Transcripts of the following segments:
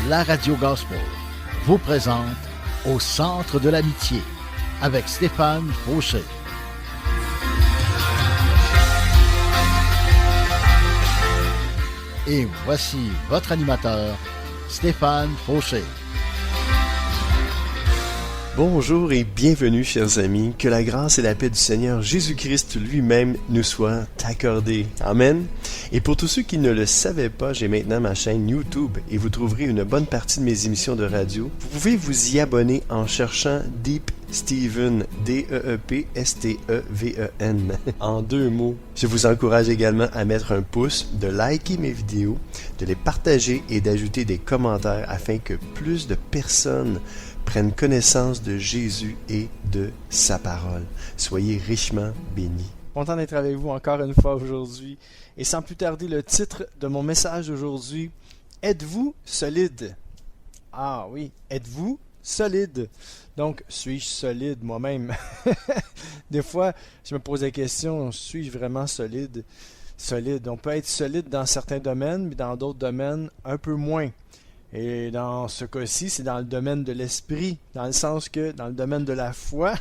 la Radio Gospel vous présente Au centre de l'amitié avec Stéphane Fauché. Et voici votre animateur, Stéphane Fauché. Bonjour et bienvenue, chers amis. Que la grâce et la paix du Seigneur Jésus-Christ lui-même nous soient accordées. Amen. Et pour tous ceux qui ne le savaient pas, j'ai maintenant ma chaîne YouTube et vous trouverez une bonne partie de mes émissions de radio. Vous pouvez vous y abonner en cherchant Deep Steven, D-E-E-P-S-T-E-V-E-N, en 2 mots. Je vous encourage également à mettre un pouce, de liker mes vidéos, de les partager et d'ajouter des commentaires afin que plus de personnes prennent connaissance de Jésus et de sa parole. Soyez richement bénis. Content d'être avec vous encore une fois aujourd'hui. Et sans plus tarder, le titre de mon message d'aujourd'hui, êtes-vous solide? Ah oui, êtes-vous solide? Donc, suis-je solide moi-même? Des fois, je me pose la question, suis-je vraiment solide? Solide. On peut être solide dans certains domaines, mais dans d'autres domaines, un peu moins. Et dans ce cas-ci, c'est dans le domaine de l'esprit, dans le sens que dans le domaine de la foi.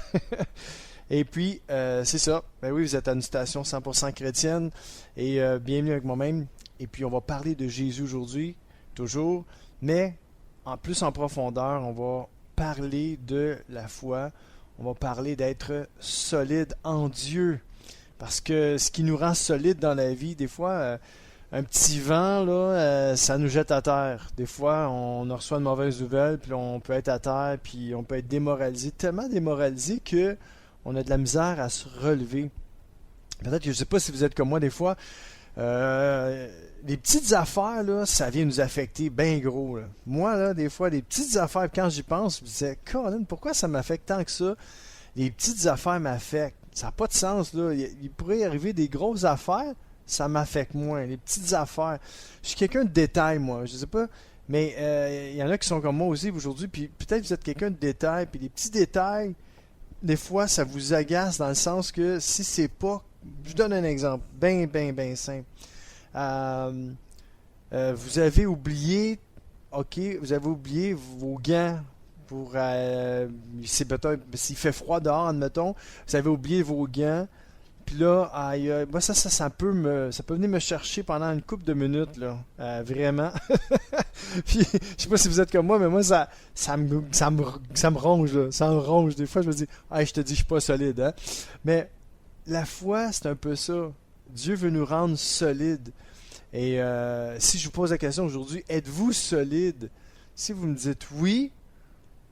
Et puis, c'est ça. Ben oui, vous êtes à une station 100% chrétienne et bienvenue avec moi-même. Et puis, on va parler de Jésus aujourd'hui, toujours, mais en plus en profondeur, on va parler de la foi. On va parler d'être solide en Dieu. Parce que ce qui nous rend solide dans la vie, des fois... un petit vent, là, ça nous jette à terre. Des fois, on reçoit une mauvaise nouvelle, puis on peut être à terre, puis on peut être démoralisé, tellement démoralisé que on a de la misère à se relever. Peut-être que je ne sais pas si vous êtes comme moi des fois. Les petites affaires, là, ça vient nous affecter bien gros. Là. Moi, là, des fois, les petites affaires, quand j'y pense, je me disais, Colin, pourquoi ça m'affecte tant que ça? Les petites affaires m'affectent. Ça n'a pas de sens, là. Il pourrait y arriver des grosses affaires, ça m'affecte moins. Les petites affaires. Je suis quelqu'un de détail, moi. Je sais pas. Mais il y en a qui sont comme moi aussi aujourd'hui. Puis peut-être que vous êtes quelqu'un de détail. Puis les petits détails, des fois, ça vous agace dans le sens que si c'est pas... Je vous donne un exemple. Bien simple. Vous avez oublié... OK, vous avez oublié vos gants pour... c'est peut-être... S'il fait froid dehors, admettons. Vous avez oublié vos gants. Puis là, moi ça peut venir me chercher pendant une couple de minutes, là. Vraiment. Puis, je sais pas si vous êtes comme moi, mais moi, ça me ronge, là. Ça me ronge. Des fois, je me dis, je te dis, je suis pas solide, hein. Mais la foi, c'est un peu ça. Dieu veut nous rendre solides. Et si je vous pose la question aujourd'hui, êtes-vous solide? Si vous me dites oui,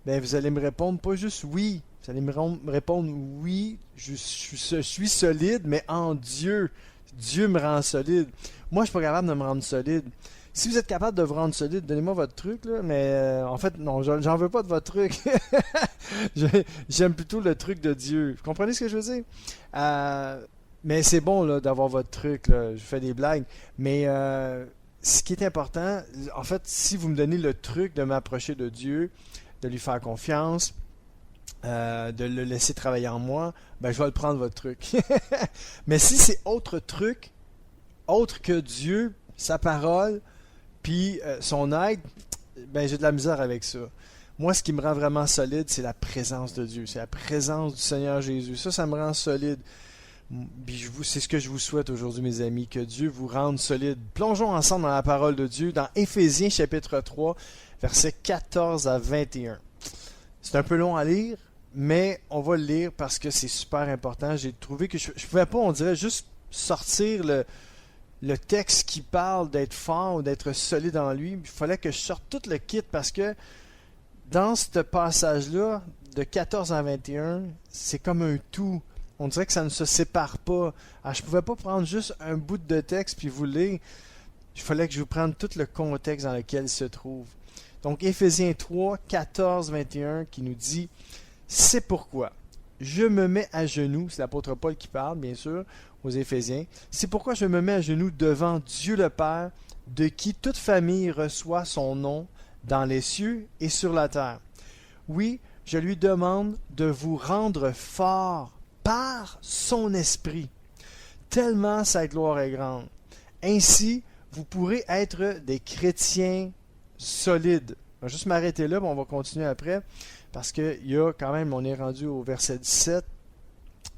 ben vous allez me répondre pas juste oui. Vous allez me répondre oui, je suis solide, mais en Dieu. Dieu me rend solide. Moi, je suis pas capable de me rendre solide. Si vous êtes capable de vous rendre solide, donnez-moi votre truc, là. Mais en fait, non, j'en veux pas de votre truc. J'aime plutôt le truc de Dieu. Vous comprenez ce que je veux dire? Mais c'est bon là, d'avoir votre truc. Là. Je fais des blagues. Mais ce qui est important, en fait, si vous me donnez le truc de m'approcher de Dieu, de lui faire confiance, de le laisser travailler en moi, ben je vais le prendre votre truc. Mais si c'est autre truc, autre que Dieu, sa parole, puis son aide, ben j'ai de la misère avec ça. Moi, ce qui me rend vraiment solide, c'est la présence de Dieu, c'est la présence du Seigneur Jésus. Ça me rend solide. Puis c'est ce que je vous souhaite aujourd'hui, mes amis, que Dieu vous rende solide. Plongeons ensemble dans la parole de Dieu, dans Éphésiens chapitre 3, versets 14 à 21. C'est un peu long à lire, mais on va le lire parce que c'est super important. J'ai trouvé que je ne pouvais pas, on dirait, juste sortir le texte qui parle d'être fort ou d'être solide en lui. Il fallait que je sorte tout le kit parce que dans ce passage-là, de 14 à 21, c'est comme un tout. On dirait que ça ne se sépare pas. Alors, je ne pouvais pas prendre juste un bout de texte puis vous lire. Il fallait que je vous prenne tout le contexte dans lequel il se trouve. Donc, Éphésiens 3, 14, 21, qui nous dit « C'est pourquoi je me mets à genoux », c'est l'apôtre Paul qui parle, bien sûr, aux Éphésiens, « C'est pourquoi je me mets à genoux devant Dieu le Père, de qui toute famille reçoit son nom dans les cieux et sur la terre. Oui, je lui demande de vous rendre fort par son esprit, tellement sa gloire est grande. Ainsi, vous pourrez être des chrétiens solides. Je vais juste m'arrêter là, puis on va continuer après, parce que il y a quand même, on est rendu au verset 17,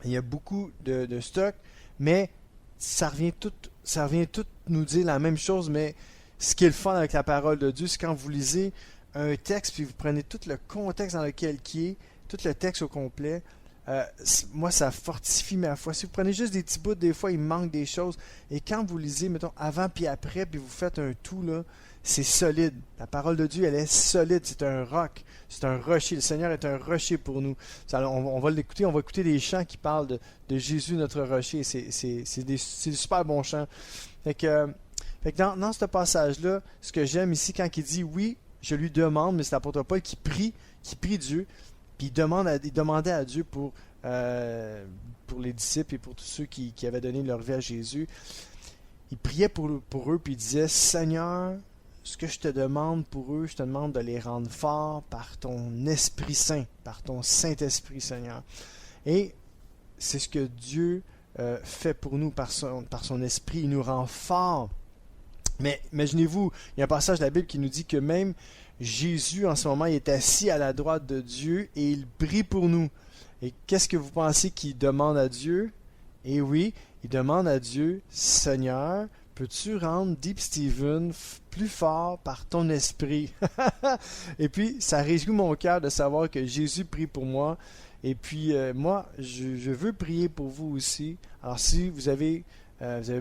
il y a beaucoup de stock, mais ça revient tout nous dire la même chose, mais ce qui est le fun avec la parole de Dieu, c'est quand vous lisez un texte, puis vous prenez tout le contexte dans lequel il est, tout le texte au complet, moi, ça fortifie ma foi. Si vous prenez juste des petits bouts, des fois, il manque des choses. Et quand vous lisez, mettons, avant puis après, puis vous faites un tout, là, c'est solide. La parole de Dieu, elle est solide. C'est un roc. C'est un rocher. Le Seigneur est un rocher pour nous. On va l'écouter. On va écouter des chants qui parlent de Jésus, notre rocher. C'est des super bons chants. Fait que dans ce passage-là, ce que j'aime ici, quand il dit, oui, je lui demande, mais c'est l'apôtre Paul qui prie Dieu, puis il demandait à Dieu pour les disciples et pour tous ceux qui avaient donné leur vie à Jésus. Il priait pour eux, puis il disait, Seigneur, ce que je te demande pour eux, je te demande de les rendre forts par ton Esprit Saint, par ton Saint-Esprit, Seigneur. Et c'est ce que Dieu fait pour nous par son Esprit. Il nous rend forts. Mais imaginez-vous, il y a un passage de la Bible qui nous dit que même Jésus, en ce moment, il est assis à la droite de Dieu et il prie pour nous. Et qu'est-ce que vous pensez qu'il demande à Dieu? Eh oui, il demande à Dieu, Seigneur, peux-tu rendre Deep Steven plus fort par ton esprit? Et puis, ça réjouit mon cœur de savoir que Jésus prie pour moi. Et puis, moi, je veux prier pour vous aussi. Alors, si vous avez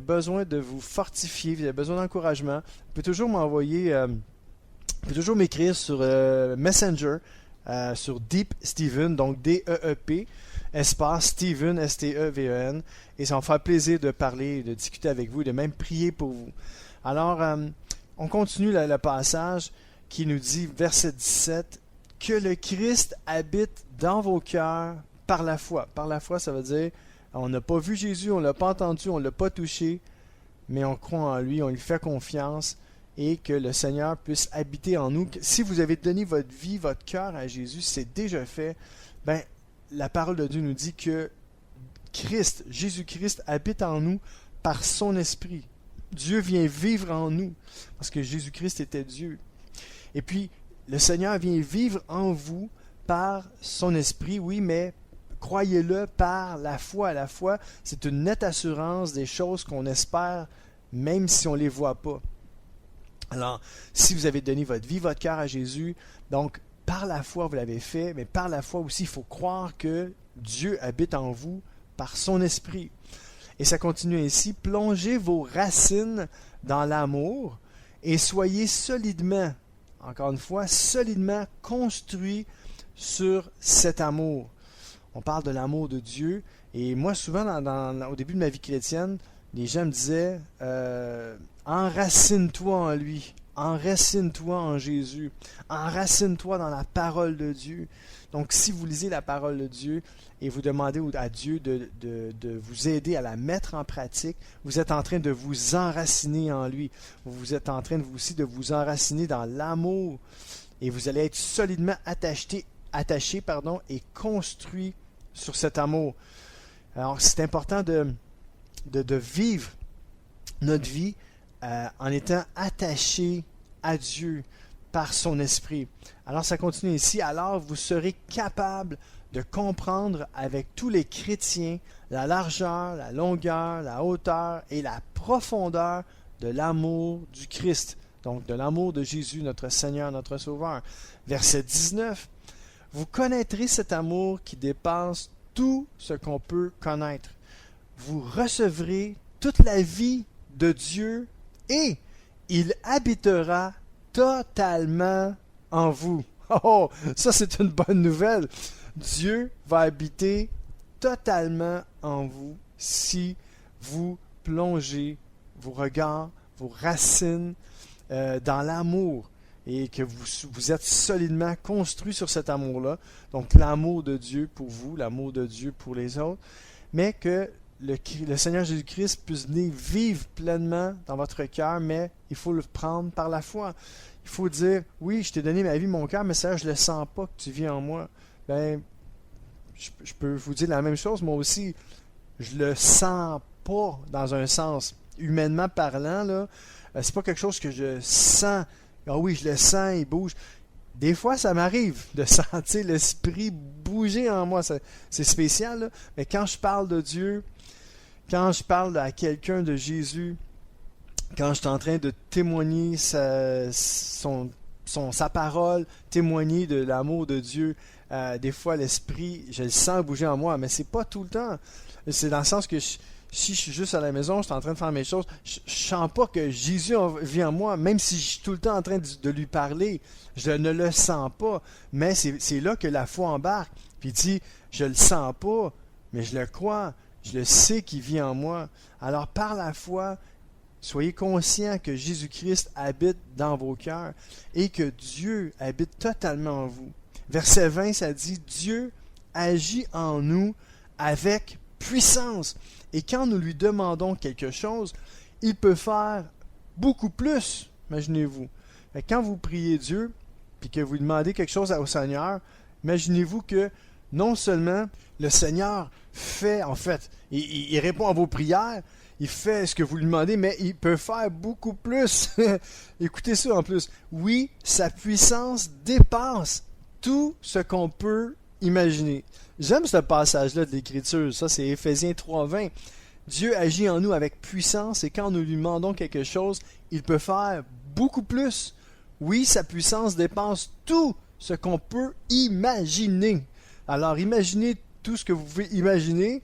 besoin de vous fortifier, vous avez besoin d'encouragement, vous pouvez toujours m'envoyer... vous pouvez toujours m'écrire sur Messenger, sur Deep Steven, donc D-E-E-P, espace Steven, S-T-E-V-E-N, et ça va me faire plaisir de parler, de discuter avec vous et de même prier pour vous. Alors, on continue le passage qui nous dit, verset 17, « Que le Christ habite dans vos cœurs par la foi. » Par la foi, ça veut dire, on n'a pas vu Jésus, on ne l'a pas entendu, on ne l'a pas touché, mais on croit en lui, on lui fait confiance, et que le Seigneur puisse habiter en nous. Si vous avez donné votre vie, votre cœur à Jésus, c'est déjà fait. Ben, la parole de Dieu nous dit que Christ, Jésus-Christ, habite en nous par son esprit. Dieu vient vivre en nous, parce que Jésus-Christ était Dieu. Et puis, le Seigneur vient vivre en vous par son esprit, oui, mais croyez-le par la foi. La foi, c'est une nette assurance des choses qu'on espère, même si on ne les voit pas. Alors, si vous avez donné votre vie, votre cœur à Jésus, donc par la foi vous l'avez fait, mais par la foi aussi, il faut croire que Dieu habite en vous par son esprit. Et ça continue ainsi, plongez vos racines dans l'amour et soyez solidement, encore une fois, solidement construits sur cet amour. On parle de l'amour de Dieu, et moi souvent au début de ma vie chrétienne, les gens me disaient enracine-toi en lui, enracine-toi en Jésus, enracine-toi dans la parole de Dieu. Donc si vous lisez la parole de Dieu et vous demandez à Dieu de vous aider à la mettre en pratique, vous êtes en train de vous enraciner en lui. Vous êtes en train aussi de vous enraciner dans l'amour, et vous allez être solidement attaché et construit sur cet amour. Alors c'est important de vivre notre vie en étant attaché à Dieu par son esprit. Alors ça continue ici, alors vous serez capable de comprendre avec tous les chrétiens la largeur, la longueur, la hauteur et la profondeur de l'amour du Christ, donc de l'amour de Jésus, notre Seigneur, notre Sauveur. Verset 19, vous connaîtrez cet amour qui dépasse tout ce qu'on peut connaître. Vous recevrez toute la vie de Dieu et il habitera totalement en vous. Oh, ça c'est une bonne nouvelle. Dieu va habiter totalement en vous si vous plongez vos regards, vos racines dans l'amour et que vous êtes solidement construit sur cet amour-là. Donc l'amour de Dieu pour vous, l'amour de Dieu pour les autres, mais que le Seigneur Jésus-Christ puisse venir vivre pleinement dans votre cœur, mais il faut le prendre par la foi. Il faut dire, oui, je t'ai donné ma vie, mon cœur, mais ça, je ne le sens pas que tu vis en moi. Ben, je peux vous dire la même chose, moi aussi, je le sens pas dans un sens. Humainement parlant, là, c'est pas quelque chose que je sens. Ah oui, je le sens, il bouge. Des fois, ça m'arrive de sentir l'Esprit bouger en moi. C'est spécial, là. Mais quand je parle de Dieu, quand je parle à quelqu'un de Jésus, quand je suis en train de témoigner sa parole, témoigner de l'amour de Dieu, des fois, l'Esprit, je le sens bouger en moi. Mais c'est pas tout le temps. C'est dans le sens que si je suis juste à la maison, je suis en train de faire mes choses, je ne sens pas que Jésus vit en moi, même si je suis tout le temps en train de lui parler, je ne le sens pas. Mais c'est là que la foi embarque. Puis il dit, je ne le sens pas, mais je le crois, je le sais qu'il vit en moi. Alors par la foi, soyez conscients que Jésus-Christ habite dans vos cœurs et que Dieu habite totalement en vous. Verset 20, ça dit, Dieu agit en nous avec puissance. Et quand nous lui demandons quelque chose, il peut faire beaucoup plus, imaginez-vous. Quand vous priez Dieu, puis que vous demandez quelque chose au Seigneur, imaginez-vous que non seulement le Seigneur fait, en fait, il répond à vos prières, il fait ce que vous lui demandez, mais il peut faire beaucoup plus. Écoutez ça en plus. Oui, sa puissance dépasse tout ce qu'on peut imaginer. J'aime ce passage-là de l'Écriture. Ça, c'est Éphésiens 3:20. Dieu agit en nous avec puissance et quand nous lui demandons quelque chose, il peut faire beaucoup plus. Oui, sa puissance dépasse tout ce qu'on peut imaginer. Alors, imaginez tout ce que vous pouvez imaginer.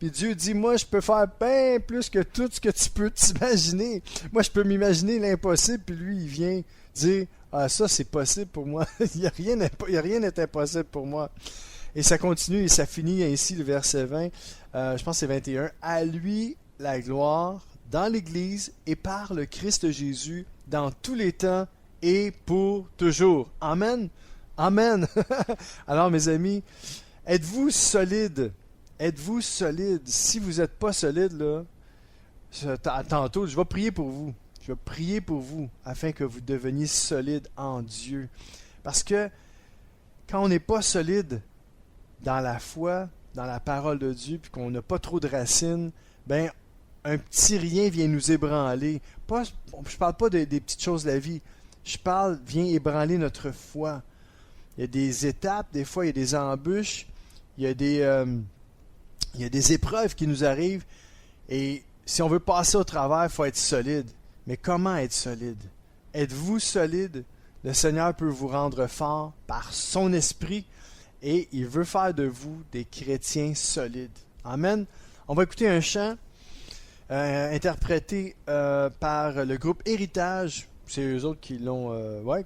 Puis Dieu dit, moi, je peux faire bien plus que tout ce que tu peux t'imaginer. Moi, je peux m'imaginer l'impossible. Puis lui, il vient dire, ah, ça, c'est possible pour moi. Il n'y a rien n'est impossible pour moi. Et ça continue et ça finit ainsi, le verset 20. Je pense que c'est 21. À lui, la gloire, dans l'Église et par le Christ Jésus, dans tous les temps et pour toujours. Amen. Amen. Alors, mes amis, êtes-vous solides? Êtes-vous solide? Si vous n'êtes pas solide, là, tantôt, je vais prier pour vous. Je vais prier pour vous afin que vous deveniez solide en Dieu. Parce que quand on n'est pas solide dans la foi, dans la parole de Dieu, puis qu'on n'a pas trop de racines, ben un petit rien vient nous ébranler. Je ne parle pas des petites choses de la vie. Je parle, vient ébranler notre foi. Il y a des étapes, des fois il y a des embûches, il y a des épreuves qui nous arrivent et si on veut passer au travers, il faut être solide. Mais comment être solide? Êtes-vous solide? Le Seigneur peut vous rendre fort par son esprit et il veut faire de vous des chrétiens solides. Amen. On va écouter un chant interprété par le groupe Héritage. C'est eux autres qui l'ont...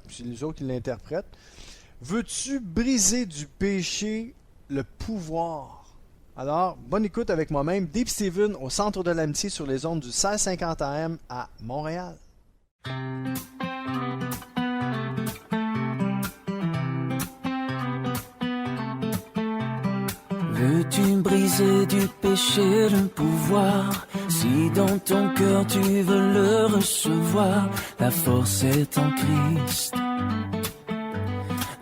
c'est eux autres qui l'interprètent. Veux-tu briser du péché le pouvoir? Alors, bonne écoute avec moi-même. Dave Steven au Centre de l'Amitié sur les ondes du 1650 AM à Montréal. Veux-tu briser du péché le pouvoir? Si dans ton cœur tu veux le recevoir, la force est en Christ.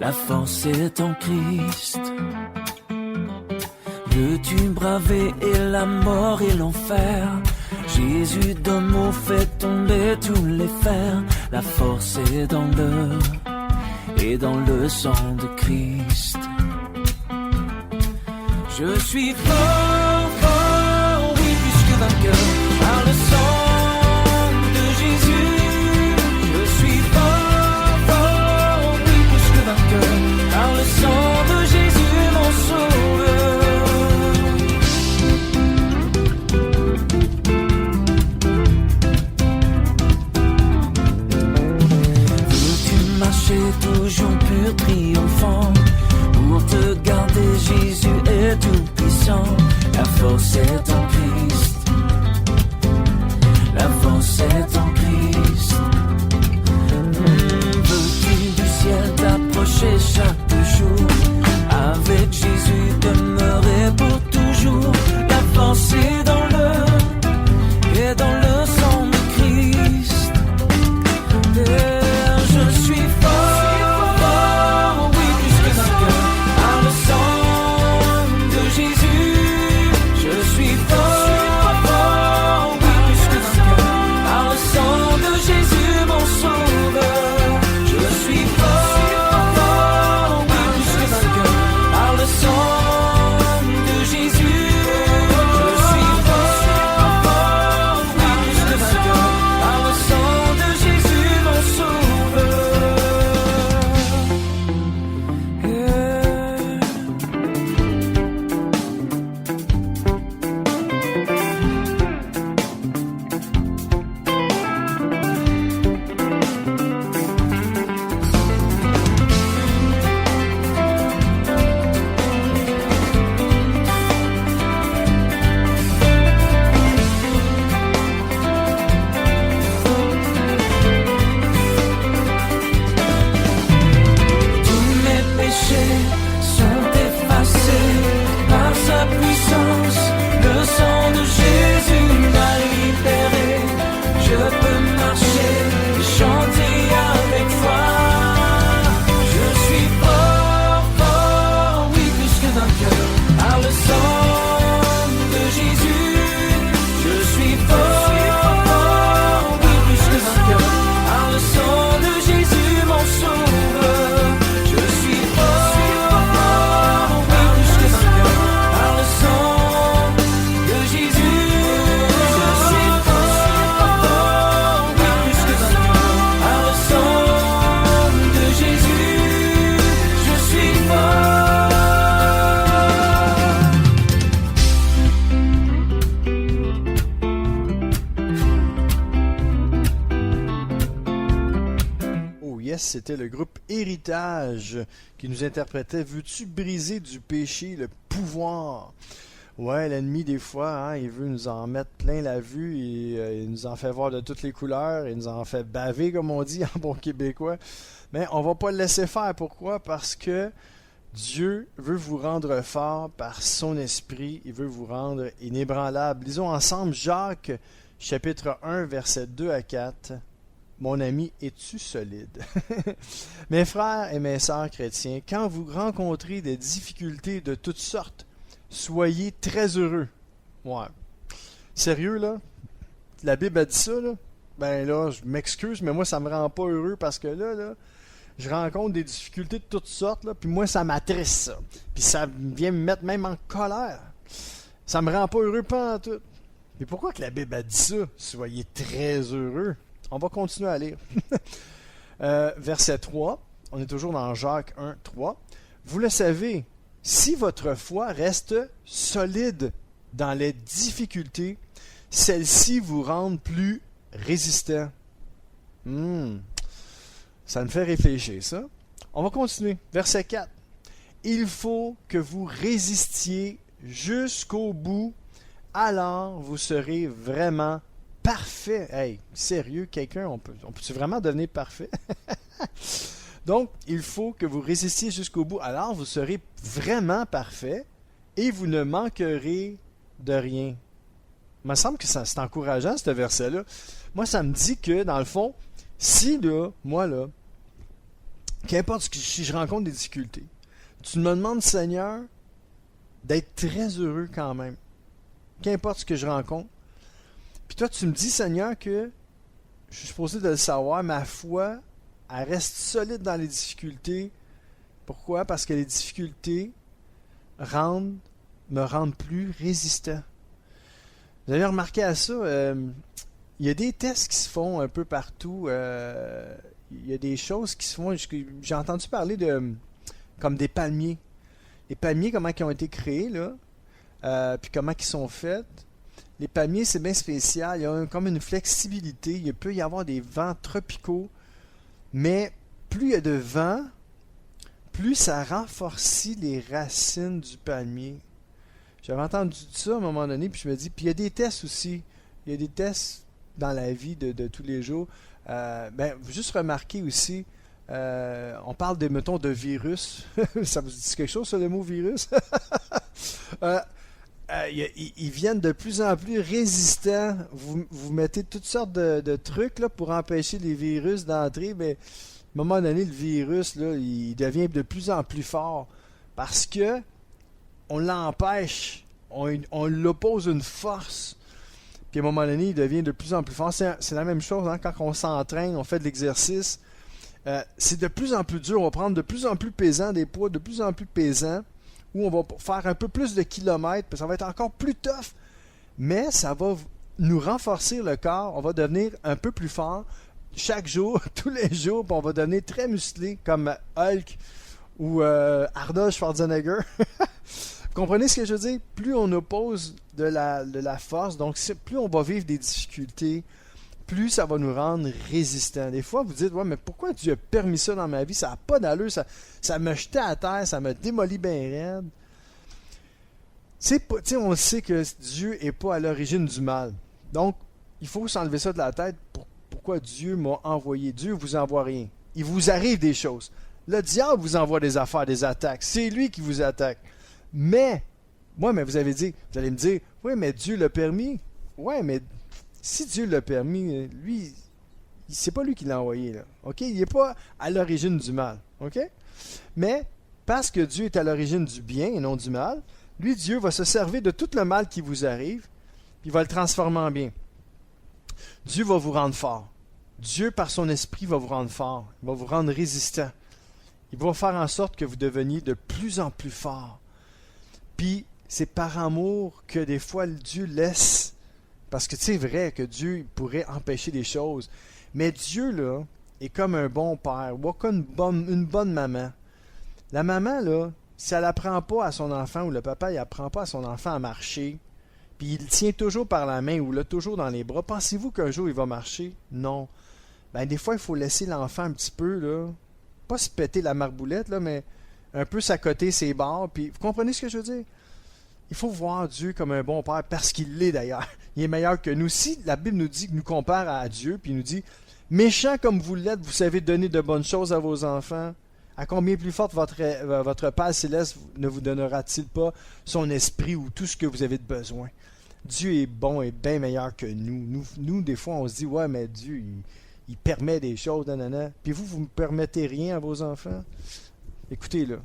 La force est en Christ. Veux-tu braver et la mort et l'enfer? Jésus d'un mot fait tomber tous les fers. La force est dans l'œuvre et dans le sang de Christ. Je suis fort, fort, oui, plus que vainqueur, par le sang de Jésus. Je suis fort, fort, oui, plus que vainqueur, par le sang de Jésus, mon sauveur. Veux-tu marcher toujours pur, triomphant? Pour te garder, Jésus est tout puissant. La force est en Christ. Yes, c'était le groupe Héritage qui nous interprétait « Veux-tu briser du péché le pouvoir ?» Ouais, l'ennemi, des fois, hein, il veut nous en mettre plein la vue et il nous en fait voir de toutes les couleurs, il nous en fait baver, comme on dit en bon québécois. Mais on va pas le laisser faire. Pourquoi? Parce que Dieu veut vous rendre fort par son esprit, il veut vous rendre inébranlable. Lisons ensemble Jacques, chapitre 1, versets 2 à 4. Mon ami, es-tu solide? Mes frères et mes sœurs chrétiens, quand vous rencontrez des difficultés de toutes sortes, soyez très heureux. Ouais. Sérieux, là? La Bible a dit ça, là? Ben là, je m'excuse, mais moi, ça me rend pas heureux parce que là, je rencontre des difficultés de toutes sortes, là, puis moi, ça m'attriste, ça. Puis ça vient me mettre même en colère. Ça me rend pas heureux pas en tout. Mais pourquoi que la Bible a dit ça? Soyez très heureux. On va continuer à lire. Verset 3. On est toujours dans Jacques 1, 3. Vous le savez, si votre foi reste solide dans les difficultés, celles-ci vous rendent plus résistants. Ça me fait réfléchir, ça. On va continuer. Verset 4. Il faut que vous résistiez jusqu'au bout, alors vous serez vraiment parfait. Hey, sérieux, quelqu'un, on peut-tu vraiment devenir parfait? Donc, il faut que vous résistiez jusqu'au bout. Alors, vous serez vraiment parfait et vous ne manquerez de rien. Il me semble que c'est encourageant, ce verset-là. Moi, ça me dit que, dans le fond, si, là, moi, là, qu'importe si je rencontre des difficultés, tu me demandes, Seigneur, d'être très heureux quand même. Qu'importe ce que je rencontre. Puis toi, tu me dis, Seigneur, que je suis supposé de le savoir, ma foi, elle reste solide dans les difficultés. Pourquoi? Parce que les difficultés me rendent plus résistant. Vous avez remarqué à ça, il y a des tests qui se font un peu partout. Il y a des choses qui se font. J'ai entendu parler de comme des palmiers. Les palmiers, comment ils ont été créés, là, puis comment ils sont faits. Les palmiers, c'est bien spécial. Il y a comme une flexibilité. Il peut y avoir des vents tropicaux. Mais plus il y a de vent, plus ça renforcit les racines du palmier. J'avais entendu ça à un moment donné, puis je me dis, puis il y a des tests aussi. Il y a des tests dans la vie de tous les jours. Juste remarquer aussi, on parle mettons, de virus. Ça vous dit quelque chose, ça, le mot virus? Ils viennent de plus en plus résistants. Vous mettez toutes sortes de trucs là, pour empêcher les virus d'entrer, mais à un moment donné, le virus, là, il devient de plus en plus fort parce que on l'empêche, on l'oppose une force. Puis à un moment donné, il devient de plus en plus fort. C'est la même chose, hein, quand on s'entraîne, on fait de l'exercice. C'est de plus en plus dur. On va prendre de plus en plus pesant, des poids de plus en plus pesants, où on va faire un peu plus de kilomètres, puis ça va être encore plus tough. Mais ça va nous renforcer le corps. On va devenir un peu plus fort chaque jour, tous les jours, puis on va devenir très musclé, comme Hulk ou Arnold Schwarzenegger. Vous comprenez ce que je veux dire? Plus on oppose de la force, donc plus on va vivre des difficultés, plus ça va nous rendre résistants. Des fois, vous dites, ouais, mais pourquoi Dieu a permis ça dans ma vie? Ça n'a pas d'allure, ça m'a jeté à terre, ça m'a démoli bien raide. On sait que Dieu n'est pas à l'origine du mal. Donc, il faut s'enlever ça de la tête. Pourquoi Dieu m'a envoyé? Dieu ne vous envoie rien. Il vous arrive des choses. Le diable vous envoie des affaires, des attaques. C'est lui qui vous attaque. Mais vous allez me dire, oui, mais Dieu l'a permis. Oui, mais si Dieu l'a permis, lui, c'est pas lui qui l'a envoyé, là. OK? Il n'est pas à l'origine du mal. OK? Mais, parce que Dieu est à l'origine du bien et non du mal, lui, Dieu va se servir de tout le mal qui vous arrive, puis il va le transformer en bien. Dieu va vous rendre fort. Dieu, par son esprit, va vous rendre fort. Il va vous rendre résistant. Il va faire en sorte que vous deveniez de plus en plus fort. Puis, c'est par amour que des fois Dieu laisse. Parce que c'est vrai que Dieu pourrait empêcher des choses. Mais Dieu, là, est comme un bon père, ou comme une bonne maman. La maman, là, si elle n'apprend pas à son enfant, ou le papa, il n'apprend pas à son enfant à marcher, puis il le tient toujours par la main, ou l'a toujours dans les bras, pensez-vous qu'un jour il va marcher? Non. ben des fois, il faut laisser l'enfant un petit peu, là, pas se péter la marboulette, là, mais un peu s'accoter ses bords. Puis, vous comprenez ce que je veux dire? Il faut voir Dieu comme un bon père, parce qu'il l'est d'ailleurs. Il est meilleur que nous. Si la Bible nous dit, nous compare à Dieu, puis il nous dit, méchant comme vous l'êtes, vous savez donner de bonnes choses à vos enfants, à combien plus forte votre Père céleste ne vous donnera-t-il pas son esprit ou tout ce que vous avez de besoin? Dieu est bon et bien meilleur que nous. Nous, des fois, on se dit, ouais, mais Dieu, il permet des choses, nanana. Puis vous ne permettez rien à vos enfants? Écoutez, là,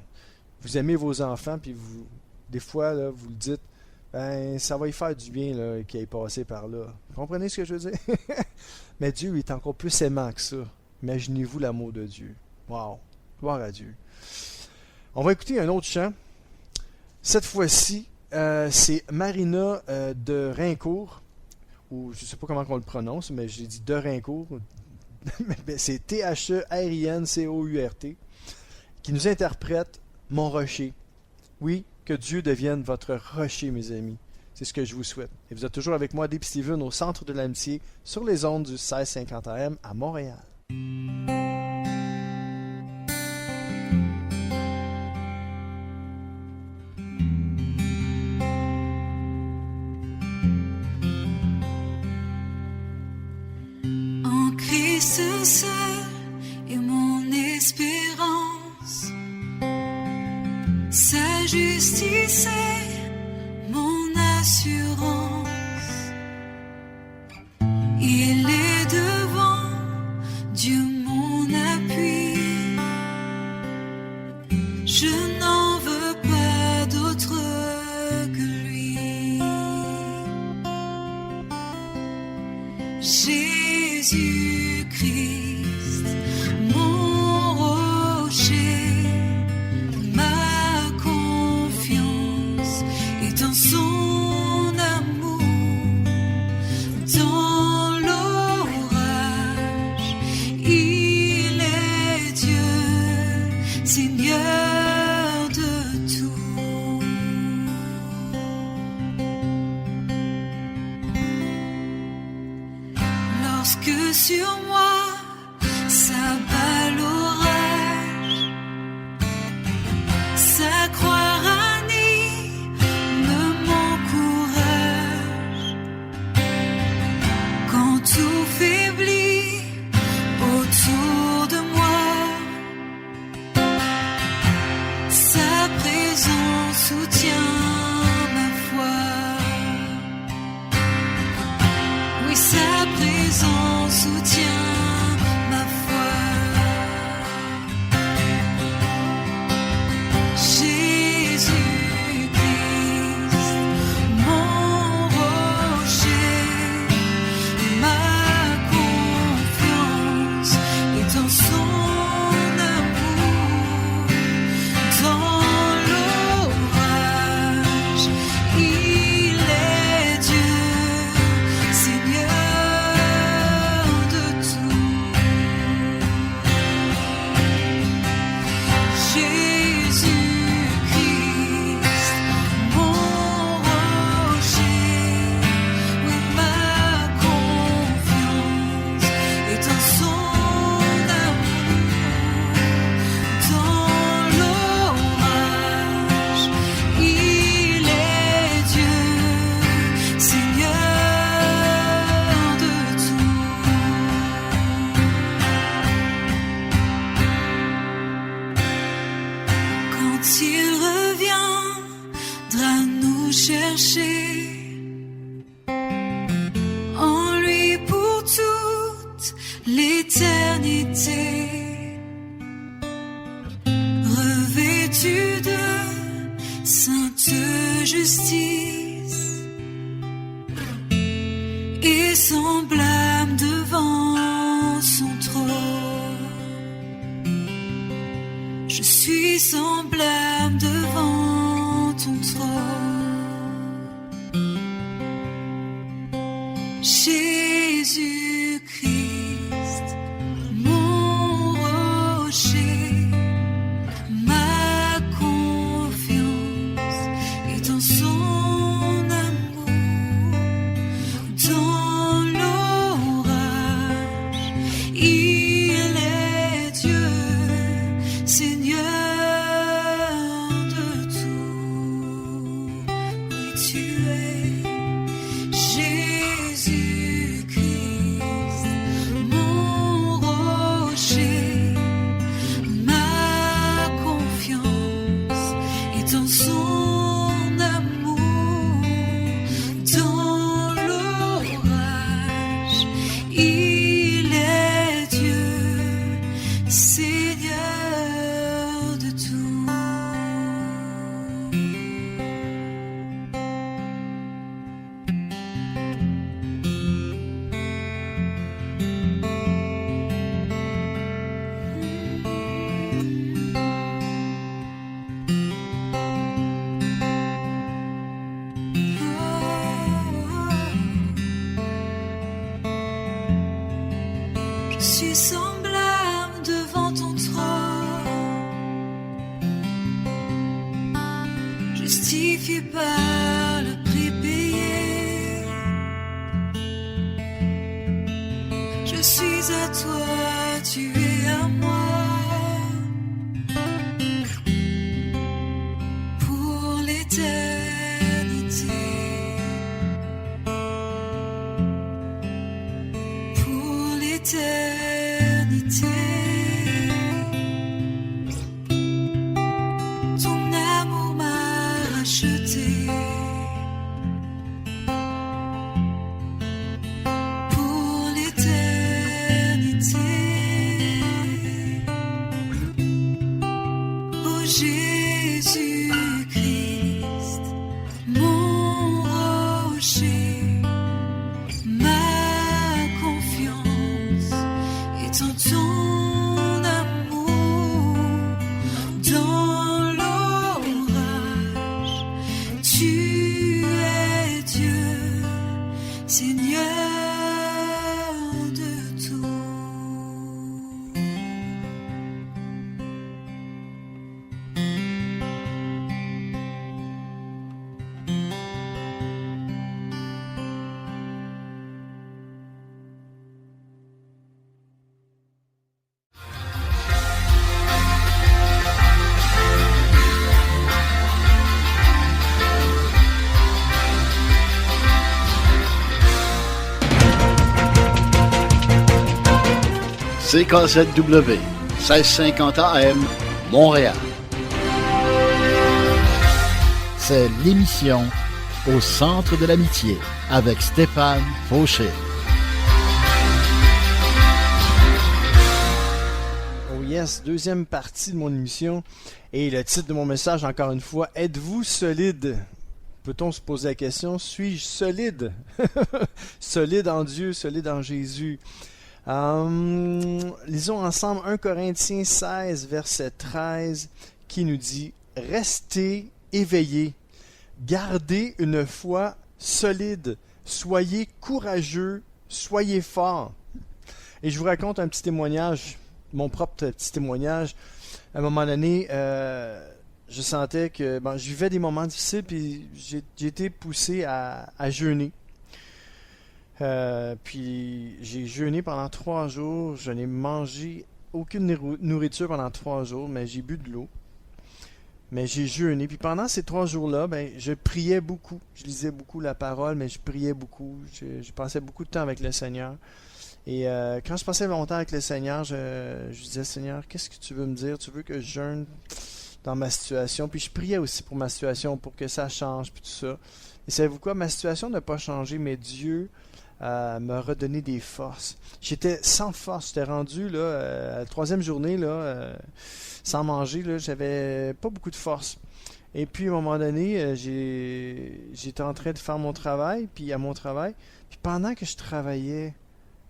vous aimez vos enfants, puis vous, des fois, là, vous le dites, ben, ça va y faire du bien là, qu'il ait passé par là. Vous comprenez ce que je veux dire? Mais Dieu est encore plus aimant que ça. Imaginez-vous l'amour de Dieu. Wow! Gloire à Dieu. On va écouter un autre chant. Cette fois-ci, c'est Marina de Raincourt, ou je ne sais pas comment on le prononce, mais j'ai dit de Raincourt. C'est T-H-E-R-I-N-C-O-U-R-T, qui nous interprète Mon rocher. Oui, que Dieu devienne votre rocher, mes amis. C'est ce que je vous souhaite. Et vous êtes toujours avec moi, Dave Steven, au Centre de l'Amitié, sur les ondes du 1650 AM à Montréal. En Christ seul est mon espérance, sa justice est mon assurance. Il est devant Dieu mon appui. Je n'en veux pas d'autre que lui. Jésus-Christ, mon rocher, ma confiance est en son amour. Dans l'orage, il est Dieu, Seigneur de tout. Lorsque sur moi s'abat l'orage, sa croix ranime mon courage. Quand tout faiblit autour de moi, sa présence soutient ma foi. Oui, sa présence soutient ma foi. Jésus-Christ, mon rocher, ma confiance est en son amour. Dans l'orage, il est Dieu, Seigneur de tout. Jésus-Christ, mon rocher, oui, ma confiance est en son amour. Dans l'orage, il est Dieu, Seigneur de tout. Quand il reviendra nous chercher, en lui pour toute l'éternité, revêtu de sainte justice et semblable devant son trône. Je suis semblable devant ton trône. Jésus-Christ, mon rocher, ma confiance est en son amour. Dans l'orage, il Ton amour m'a racheté pour l'éternité. Oh Jésus-Christ, mon rocher, ma confiance est en ton amour. Dans l'orage, tu es Dieu, Seigneur de tout. CKZW, 1650 AM, Montréal. C'est l'émission Au centre de l'amitié avec Stéphane Fauché. Oh yes, deuxième partie de mon émission. Et le titre de mon message, encore une fois, êtes-vous solide? Peut-on se poser la question, suis-je solide? Solide en Dieu, solide en Jésus. Lisons ensemble 1 Corinthiens 16, verset 13, qui nous dit « Restez éveillés, gardez une foi solide, soyez courageux, soyez forts. » Et je vous raconte un petit témoignage, mon propre petit témoignage. À un moment donné, je sentais que je vivais des moments difficiles, puis j'ai été poussé à jeûner. Puis j'ai jeûné pendant 3 jours. Je n'ai mangé aucune nourriture pendant 3 jours, mais j'ai bu de l'eau. Mais j'ai jeûné. Puis pendant ces 3 jours-là, je priais beaucoup. Je lisais beaucoup la parole, mais je priais beaucoup. Je passais beaucoup de temps avec le Seigneur. Et quand je passais longtemps avec le Seigneur, je disais, Seigneur, qu'est-ce que tu veux me dire? Tu veux que je jeûne dans ma situation? Puis je priais aussi pour ma situation, pour que ça change, puis tout ça. Et savez-vous quoi? Ma situation n'a pas changé, mais Dieu m'a redonné des forces. J'étais sans force. J'étais rendu là, à la 3e journée, là, sans manger. Là, j'avais pas beaucoup de force. Et puis, à un moment donné, j'étais en train de faire mon travail, puis à mon travail. Puis pendant que je travaillais,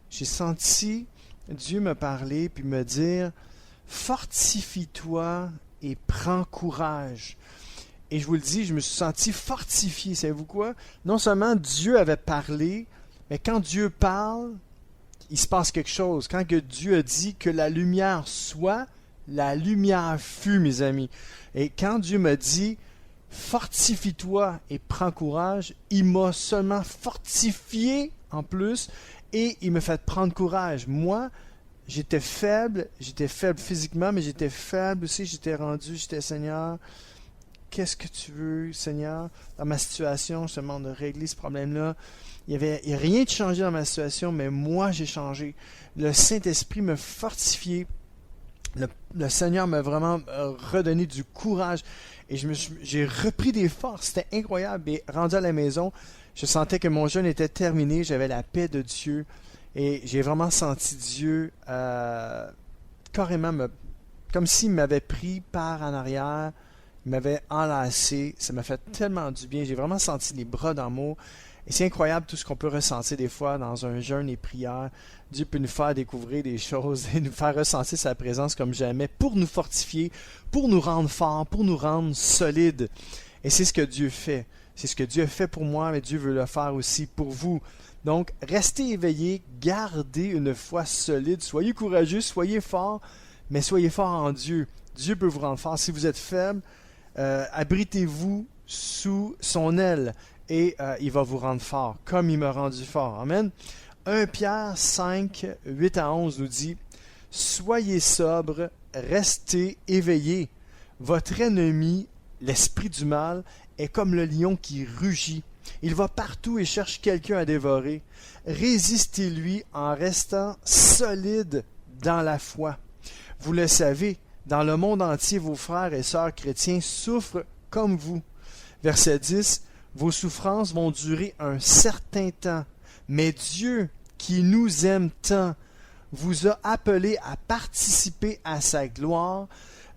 j'ai senti Dieu me parler, puis me dire « Fortifie-toi et prends courage ». Et je vous le dis, je me suis senti fortifié. Savez-vous quoi? Non seulement Dieu avait parlé, mais quand Dieu parle, il se passe quelque chose. Quand que Dieu a dit que la lumière soit, la lumière fut, mes amis. Et quand Dieu m'a dit, fortifie-toi et prends courage, il m'a seulement fortifié en plus, et il m'a fait prendre courage. Moi, j'étais faible physiquement, mais j'étais faible aussi, j'étais Seigneur, qu'est-ce que tu veux, Seigneur, dans ma situation, je te demande de régler ce problème-là. Il n'y a rien de changé dans ma situation, mais moi, j'ai changé. Le Saint-Esprit m'a fortifié. Le Seigneur m'a vraiment redonné du courage. Et j'ai repris des forces. C'était incroyable. Et rendu à la maison, je sentais que mon jeûne était terminé. J'avais la paix de Dieu. Et j'ai vraiment senti Dieu carrément comme s'il m'avait pris par en arrière. Il m'avait enlacé. Ça m'a fait tellement du bien. J'ai vraiment senti les bras d'amour. Et c'est incroyable tout ce qu'on peut ressentir des fois dans un jeûne et prière. Dieu peut nous faire découvrir des choses et nous faire ressentir sa présence comme jamais pour nous fortifier, pour nous rendre forts, pour nous rendre solides. Et c'est ce que Dieu fait. C'est ce que Dieu a fait pour moi, mais Dieu veut le faire aussi pour vous. Donc, restez éveillés, gardez une foi solide, soyez courageux, soyez forts, mais soyez forts en Dieu. Dieu peut vous rendre fort. Si vous êtes faible, abritez-vous sous son aile. Et il va vous rendre fort, comme il m'a rendu fort. Amen. 1 Pierre 5, 8 à 11 nous dit « Soyez sobres, restez éveillés. Votre ennemi, l'esprit du mal, est comme le lion qui rugit. Il va partout et cherche quelqu'un à dévorer. Résistez-lui en restant solide dans la foi. Vous le savez, dans le monde entier, vos frères et sœurs chrétiens souffrent comme vous. Verset 10, vos souffrances vont durer un certain temps, mais Dieu, qui nous aime tant, vous a appelé à participer à sa gloire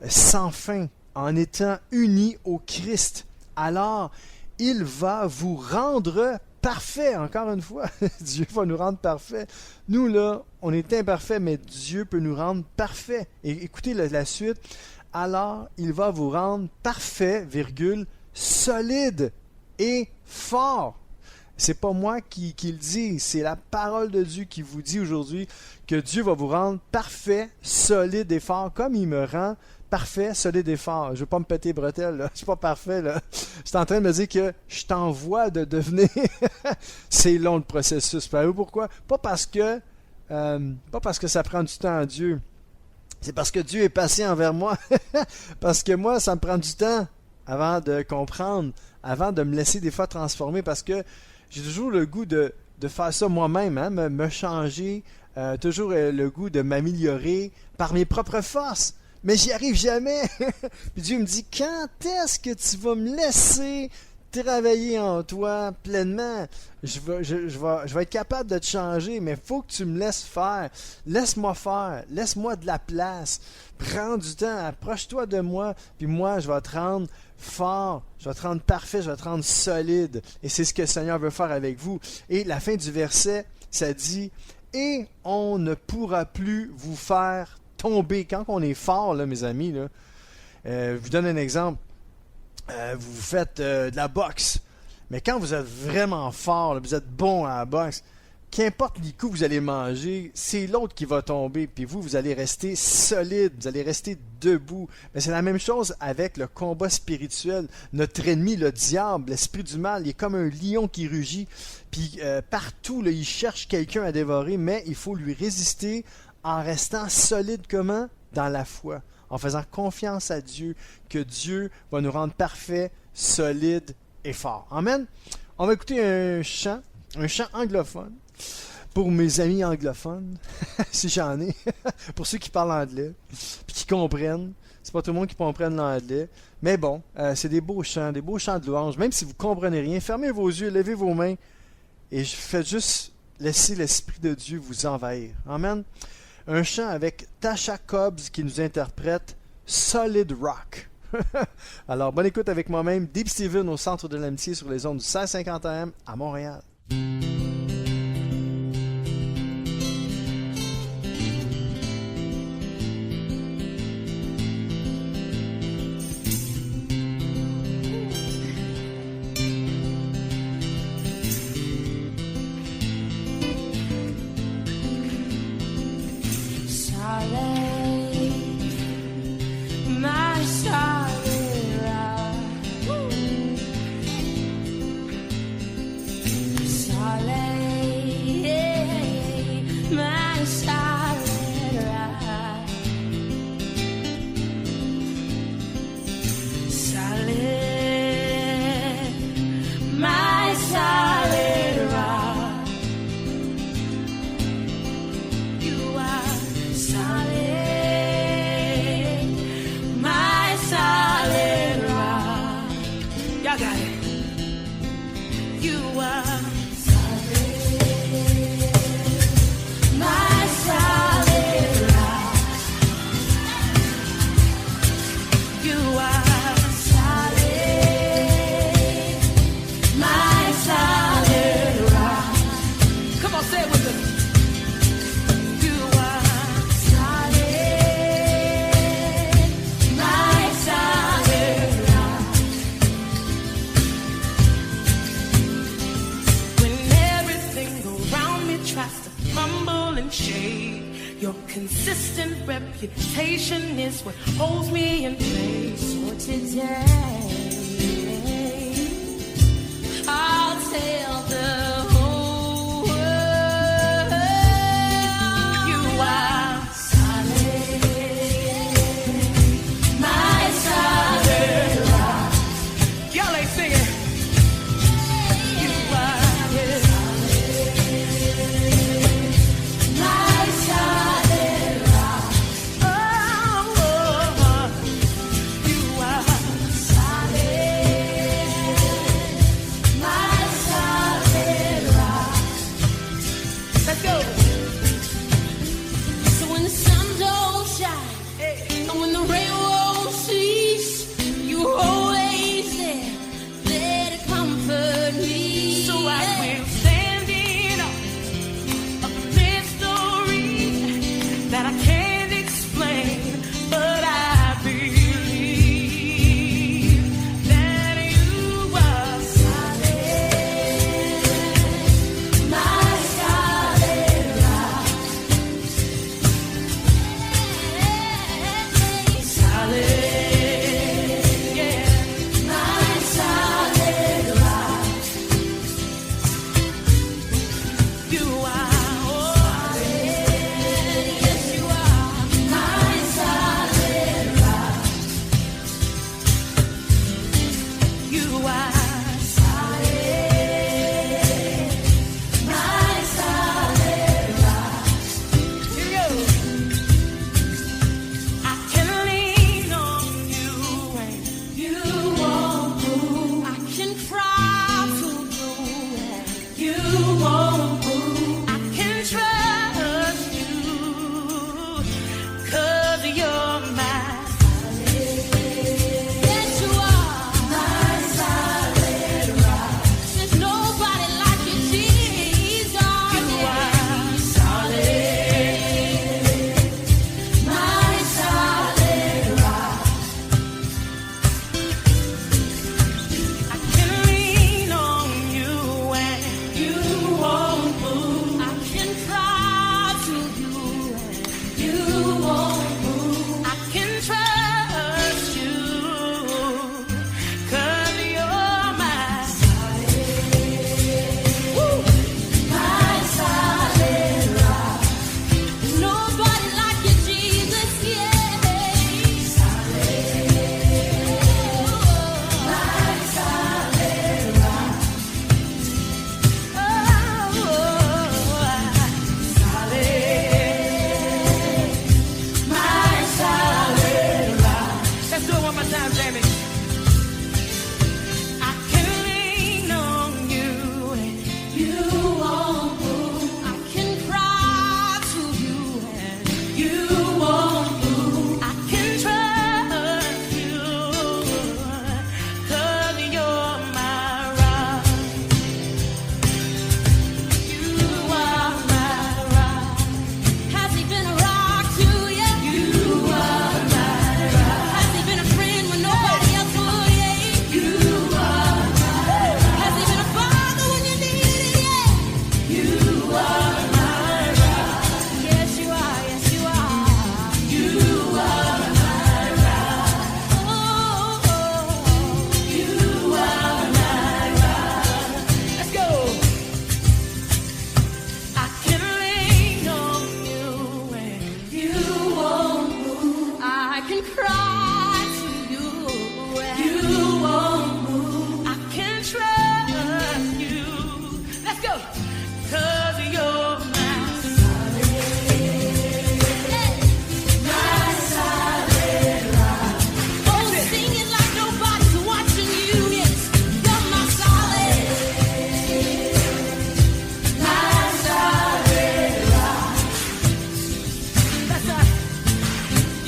sans fin, en étant unis au Christ. Alors, il va vous rendre parfait, encore une fois. Dieu va nous rendre parfait. Nous, là, on est imparfait, mais Dieu peut nous rendre parfait. Et écoutez la suite. Alors, il va vous rendre parfait, virgule, solide et fort. C'est pas moi qui le dis, c'est la parole de Dieu qui vous dit aujourd'hui que Dieu va vous rendre parfait, solide et fort, comme il me rend parfait, solide et fort. Je veux pas me péter les bretelles, là. Je suis pas parfait, là. Je suis en train de me dire que je t'envoie de devenir. C'est long le processus. Savez-vous pourquoi? Pas parce que ça prend du temps à Dieu. C'est parce que Dieu est patient envers moi. Parce que moi, ça me prend du temps avant de comprendre, avant de me laisser des fois transformer, parce que j'ai toujours le goût de faire ça moi-même, hein, me changer, toujours le goût de m'améliorer par mes propres forces. Mais j'y arrive jamais. Puis Dieu me dit, quand est-ce que tu vas me laisser travailler en toi pleinement? Je vais être capable de te changer, mais il faut que tu me laisses faire. Laisse-moi faire. Laisse-moi de la place. Prends du temps. Approche-toi de moi. Puis moi, je vais te rendre fort. Je vais te rendre parfait. Je vais te rendre solide. Et c'est ce que le Seigneur veut faire avec vous. Et la fin du verset, ça dit, et on ne pourra plus vous faire tomber. Quand on est fort, là, mes amis, là, je vous donne un exemple. Vous faites de la boxe. Mais quand vous êtes vraiment fort, là, vous êtes bon à la boxe, qu'importe les coups que vous allez manger, c'est l'autre qui va tomber. Puis vous allez rester solide, vous allez rester debout. Mais c'est la même chose avec le combat spirituel. Notre ennemi, le diable, l'esprit du mal, il est comme un lion qui rugit. Puis partout, là, il cherche quelqu'un à dévorer, mais il faut lui résister en restant solide comment? Dans la foi. En faisant confiance à Dieu, que Dieu va nous rendre parfaits, solides et forts. Amen. On va écouter un chant anglophone, pour mes amis anglophones, si j'en ai, pour ceux qui parlent anglais, puis qui comprennent. C'est pas tout le monde qui comprenne l'anglais, mais bon, c'est des beaux chants de louange. Même si vous comprenez rien, fermez vos yeux, levez vos mains, et faites juste laisser l'Esprit de Dieu vous envahir. Amen. Un chant avec Tasha Cobbs qui nous interprète Solid Rock. Alors, bonne écoute avec moi-même, Deep Steven au Centre de l'Amitié sur les ondes du 1650 AM à Montréal. Reputation is what holds me in place. So today, I'll tell the whole world you are solid, my solid rock. Y'all ain't singing. You are solid, my solid rock.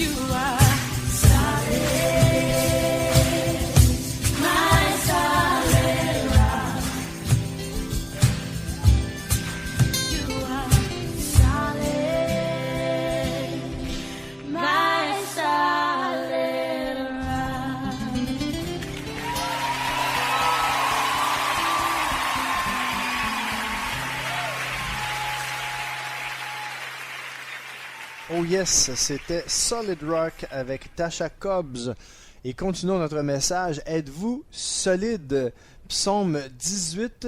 You are solid, my solid rock. You are solid, my solid rock. Oh yes, c'était Solid Rock avec Tasha Cobbs. Et continuons notre message. Êtes-vous solide? Psaume 18,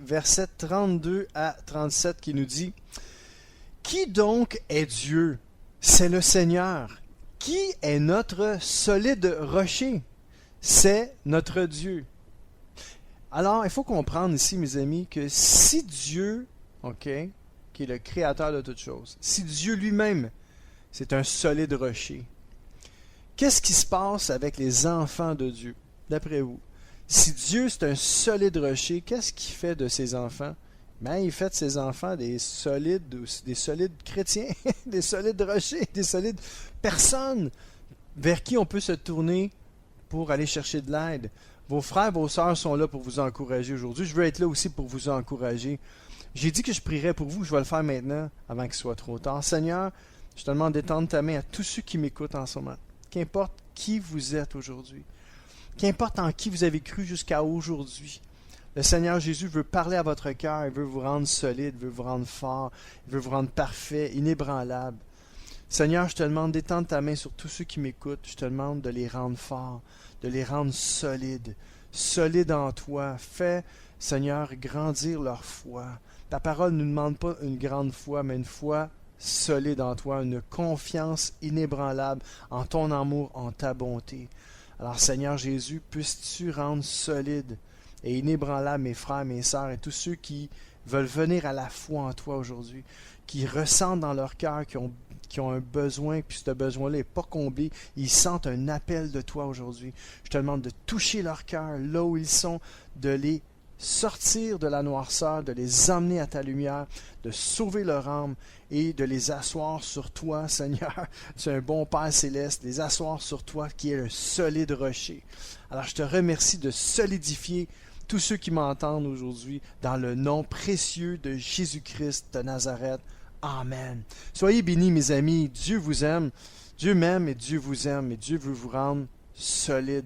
versets 32 à 37 qui nous dit: Qui donc est Dieu? C'est le Seigneur. Qui est notre solide rocher? C'est notre Dieu. Alors, il faut comprendre ici, mes amis, que si Dieu, qui est le créateur de toutes choses, si Dieu lui-même, c'est un solide rocher, qu'est-ce qui se passe avec les enfants de Dieu, d'après vous? Si Dieu, c'est un solide rocher, qu'est-ce qu'il fait de ses enfants? Ben, il fait de ses enfants des solides chrétiens, des solides rochers, des solides personnes vers qui on peut se tourner pour aller chercher de l'aide. Vos frères, vos sœurs sont là pour vous encourager aujourd'hui. Je veux être là aussi pour vous encourager. J'ai dit que je prierais pour vous, je vais le faire maintenant, avant qu'il soit trop tard. Seigneur, je te demande d'étendre ta main à tous ceux qui m'écoutent en ce moment. Qu'importe qui vous êtes aujourd'hui, qu'importe en qui vous avez cru jusqu'à aujourd'hui, le Seigneur Jésus veut parler à votre cœur, il veut vous rendre solide, il veut vous rendre fort, il veut vous rendre parfait, inébranlable. Seigneur, je te demande d'étendre ta main sur tous ceux qui m'écoutent, je te demande de les rendre forts, de les rendre solides, solides en toi. Fais, Seigneur, grandir leur foi. Ta parole ne nous demande pas une grande foi, mais une foi solide en toi, une confiance inébranlable en ton amour, en ta bonté. Alors Seigneur Jésus, puisses-tu rendre solide et inébranlable mes frères, mes sœurs et tous ceux qui veulent venir à la foi en toi aujourd'hui, qui ressentent dans leur cœur, qui ont un besoin, puis ce besoin-là n'est pas comblé, ils sentent un appel de toi aujourd'hui. Je te demande de toucher leur cœur là où ils sont, de les sortir de la noirceur, de les emmener à ta lumière, de sauver leur âme et de les asseoir sur toi, Seigneur. Tu es un bon Père céleste, les asseoir sur toi qui est un solide rocher. Alors je te remercie de solidifier tous ceux qui m'entendent aujourd'hui dans le nom précieux de Jésus-Christ de Nazareth. Amen. Soyez bénis, mes amis. Dieu vous aime. Dieu m'aime et Dieu vous aime. Et Dieu veut vous rendre solide.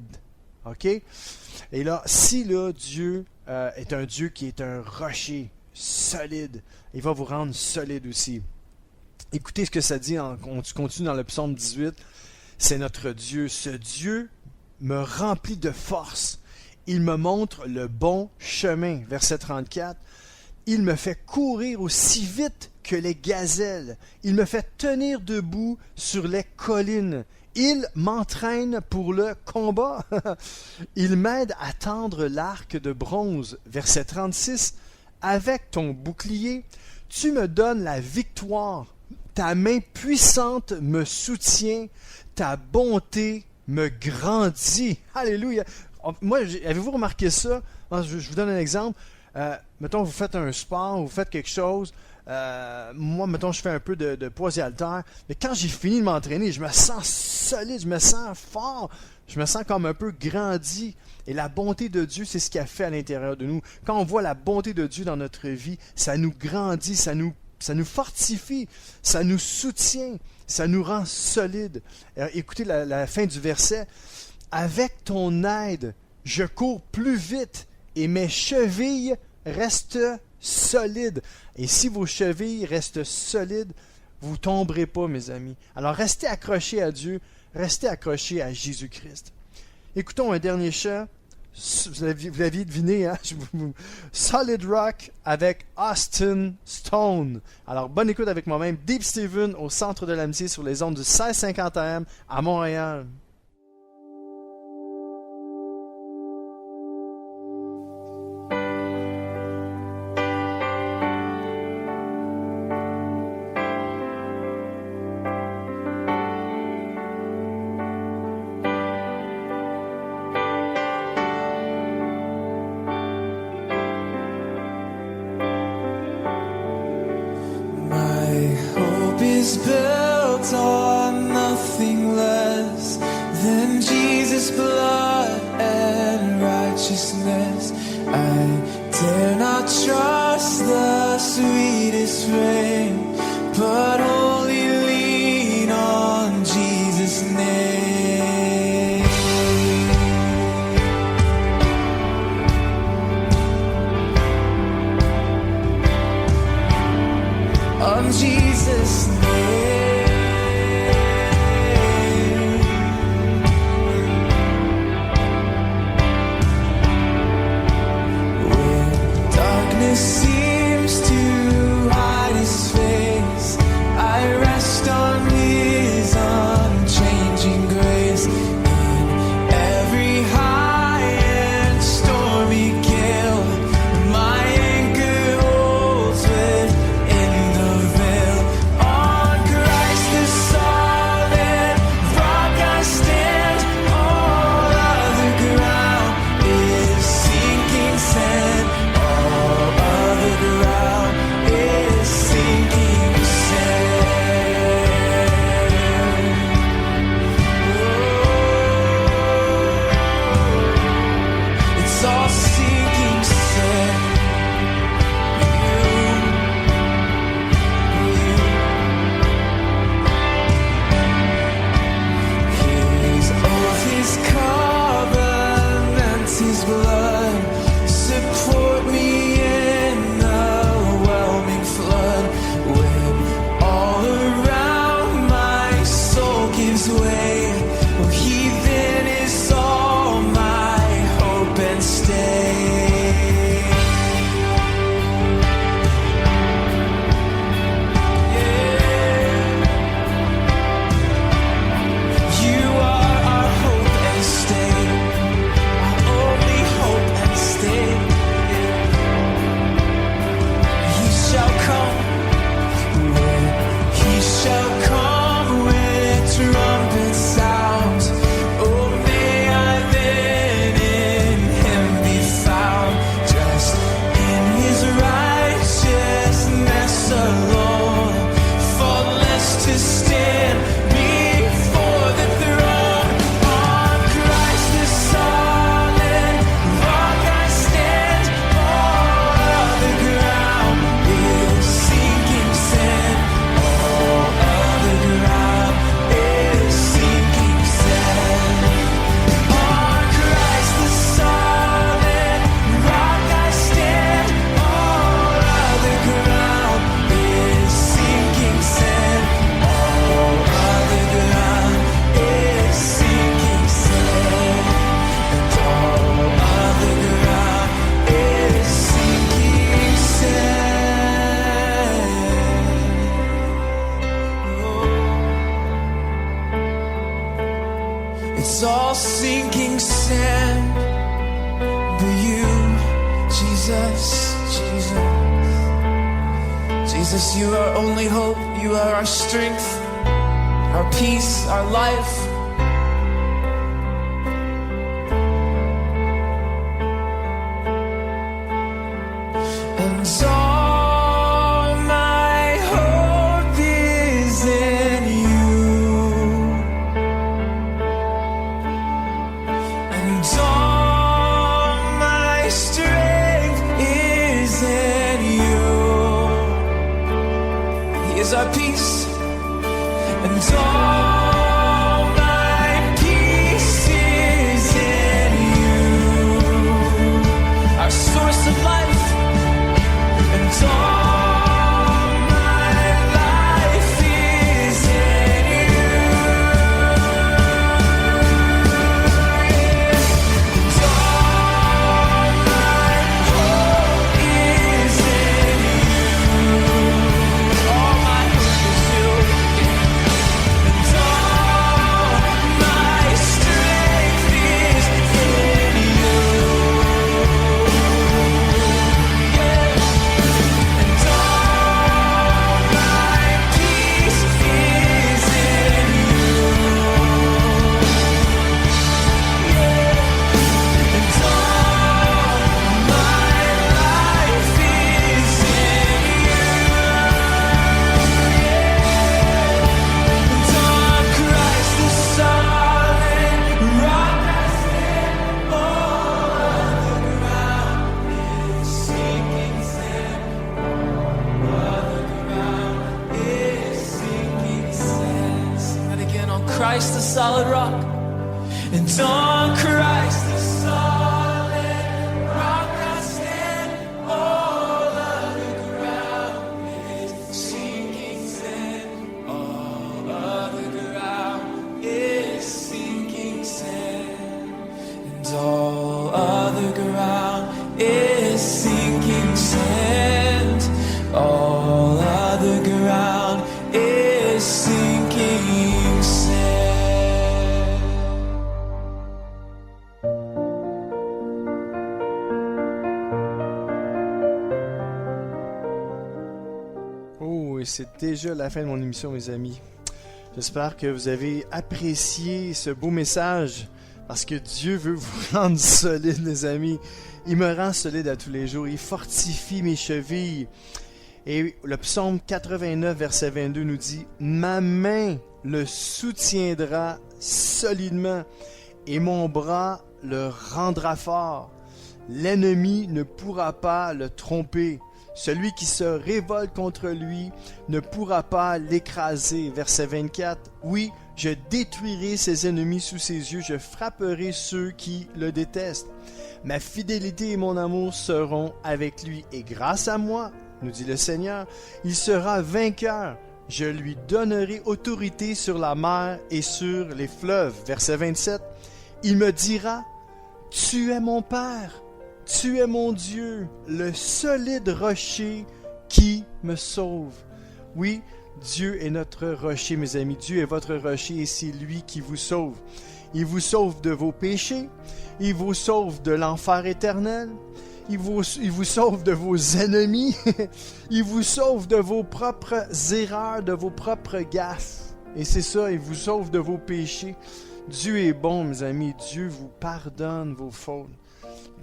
OK? Et là, si là, Dieu est un Dieu qui est un rocher solide, il va vous rendre solide aussi. Écoutez ce que ça dit, on continue dans le psaume 18. C'est notre Dieu. Ce Dieu me remplit de force. Il me montre le bon chemin. Verset 34. Il me fait courir aussi vite que les gazelles. Il me fait tenir debout sur les collines. Il m'entraîne pour le combat. Il m'aide à tendre l'arc de bronze. Verset 36. Avec ton bouclier, tu me donnes la victoire. Ta main puissante me soutient. Ta bonté me grandit. Alléluia. Moi, avez-vous remarqué ça? Je vous donne un exemple. Mettons, vous faites un sport, vous faites quelque chose. Moi, mettons, je fais un peu de poids et haltères. Mais quand j'ai fini de m'entraîner, je me sens solide, je me sens fort. Je me sens comme un peu grandi. Et la bonté de Dieu, c'est ce qu'il a fait à l'intérieur de nous. Quand on voit la bonté de Dieu dans notre vie, ça nous grandit, ça nous fortifie, ça nous soutient, ça nous rend solides. Écoutez la fin du verset. Avec ton aide, je cours plus vite et mes chevilles restent solides. Et si vos chevilles restent solides, vous ne tomberez pas, mes amis. Alors restez accrochés à Dieu, restez accrochés à Jésus-Christ. Écoutons un dernier chant. Vous l'aviez deviné, hein? Solid Rock avec Austin Stone. Alors, bonne écoute avec moi-même. Deep Steven au Centre de l'Amitié sur les ondes du 1650 AM à Montréal. My hope is built on nothing His blood and righteousness. I dare not trust the sweetest frame, but only lean on Jesus' name. On Jesus' name. Seems to hide His face, I rest on His unchanging grace. In every high and stormy gale, my anchor holds within the veil. On Christ the solid rock I stand, all other ground is sinking sand. It's all sinking sand, but you, Jesus, Jesus, you are our only hope, you are our strength, our peace, our life. And all my hope is in you, and all my strength is in you. He is our peace, and all my peace is in you, our source of life. And all my life is in you. And all my hope is in you. All my hope is you. And Christ the solid rock, and on Christ the solid rock I stand. All other ground is sinking sand. All other ground is sinking sand. And all other ground is sinking sand. All other ground is sinking sand. Oh, et c'est déjà la fin de mon émission, mes amis. J'espère que vous avez apprécié ce beau message, parce que Dieu veut vous rendre solide, les amis. Il me rend solide à tous les jours. Il fortifie mes chevilles. Et le psaume 89, verset 22 nous dit « Ma main le soutiendra solidement, et mon bras le rendra fort. L'ennemi ne pourra pas le tromper. Celui qui se révolte contre lui ne pourra pas l'écraser. » Verset 24 « Oui, je détruirai ses ennemis sous ses yeux, je frapperai ceux qui le détestent. Ma fidélité et mon amour seront avec lui, et grâce à moi, nous dit le Seigneur, il sera vainqueur. Je lui donnerai autorité sur la mer et sur les fleuves. » Verset 27. Il me dira, « Tu es mon Père, tu es mon Dieu, le solide rocher qui me sauve. » Oui, Dieu est notre rocher, mes amis. Dieu est votre rocher et c'est lui qui vous sauve. Il vous sauve de vos péchés, il vous sauve de l'enfer éternel, il vous sauve de vos ennemis, il vous sauve de vos propres erreurs, de vos propres gaffes. Et c'est ça, il vous sauve de vos péchés. Dieu est bon, mes amis. Dieu vous pardonne vos fautes.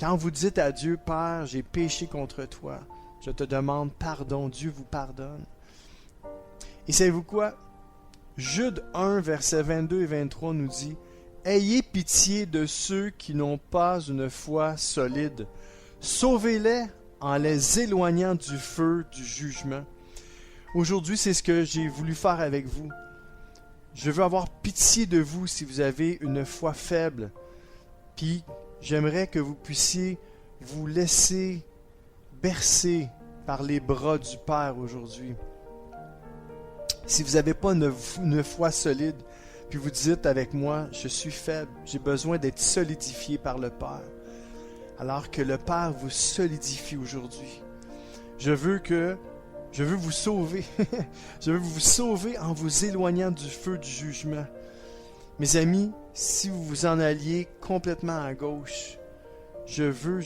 Quand vous dites à Dieu, « Père, j'ai péché contre toi, je te demande pardon », Dieu vous pardonne. Et savez-vous quoi? Jude 1, versets 22 et 23 nous dit « Ayez pitié de ceux qui n'ont pas une foi solide. Sauvez-les en les éloignant du feu du jugement. » Aujourd'hui, c'est ce que j'ai voulu faire avec vous. Je veux avoir pitié de vous si vous avez une foi faible. Puis, j'aimerais que vous puissiez vous laisser bercer par les bras du Père aujourd'hui. Si vous n'avez pas une foi solide, puis vous dites avec moi, je suis faible, j'ai besoin d'être solidifié par le Père. Alors que le Père vous solidifie aujourd'hui. Je veux vous sauver. Je veux vous sauver en vous éloignant du feu du jugement. Mes amis, si vous vous en alliez complètement à gauche, je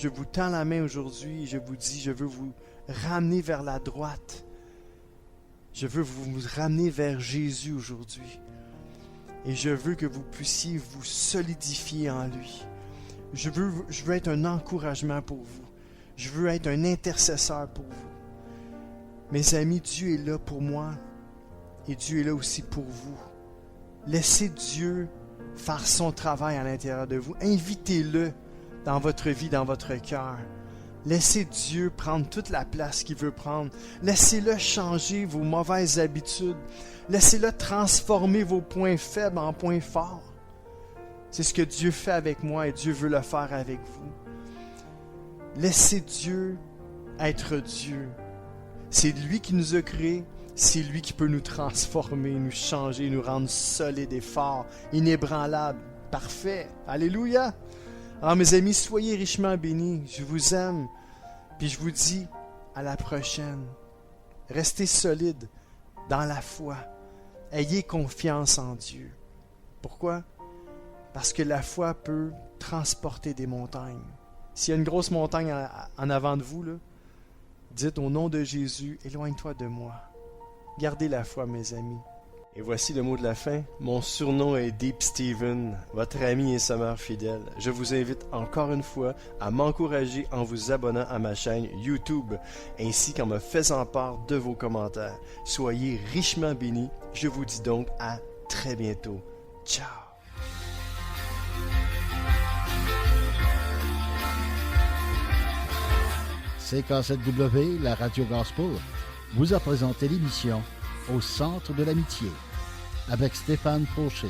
vous tends la main aujourd'hui et je vous dis, je veux vous ramener vers la droite. Je veux vous ramener vers Jésus aujourd'hui. Et je veux que vous puissiez vous solidifier en lui. Je veux être un encouragement pour vous. Je veux être un intercesseur pour vous. Mes amis, Dieu est là pour moi et Dieu est là aussi pour vous. Laissez Dieu faire son travail à l'intérieur de vous. Invitez-le dans votre vie, dans votre cœur. Laissez Dieu prendre toute la place qu'il veut prendre. Laissez-le changer vos mauvaises habitudes. Laissez-le transformer vos points faibles en points forts. C'est ce que Dieu fait avec moi et Dieu veut le faire avec vous. Laissez Dieu être Dieu. C'est lui qui nous a créés. C'est lui qui peut nous transformer, nous changer, nous rendre solides et forts, inébranlables. Parfait. Alléluia. Alors mes amis, soyez richement bénis. Je vous aime. Puis je vous dis à la prochaine. Restez solides dans la foi. Ayez confiance en Dieu. Pourquoi? Parce que la foi peut transporter des montagnes. S'il y a une grosse montagne en avant de vous, là, dites au nom de Jésus, éloigne-toi de moi. Gardez la foi, mes amis. Et voici le mot de la fin. Mon surnom est Deep Steven, votre ami et sommeur fidèle. Je vous invite encore une fois à m'encourager en vous abonnant à ma chaîne YouTube, ainsi qu'en me faisant part de vos commentaires. Soyez richement bénis. Je vous dis donc à très bientôt. Ciao! CK7W, la radio gospel, vous a présenté l'émission Au centre de l'amitié avec Stéphane Fauché.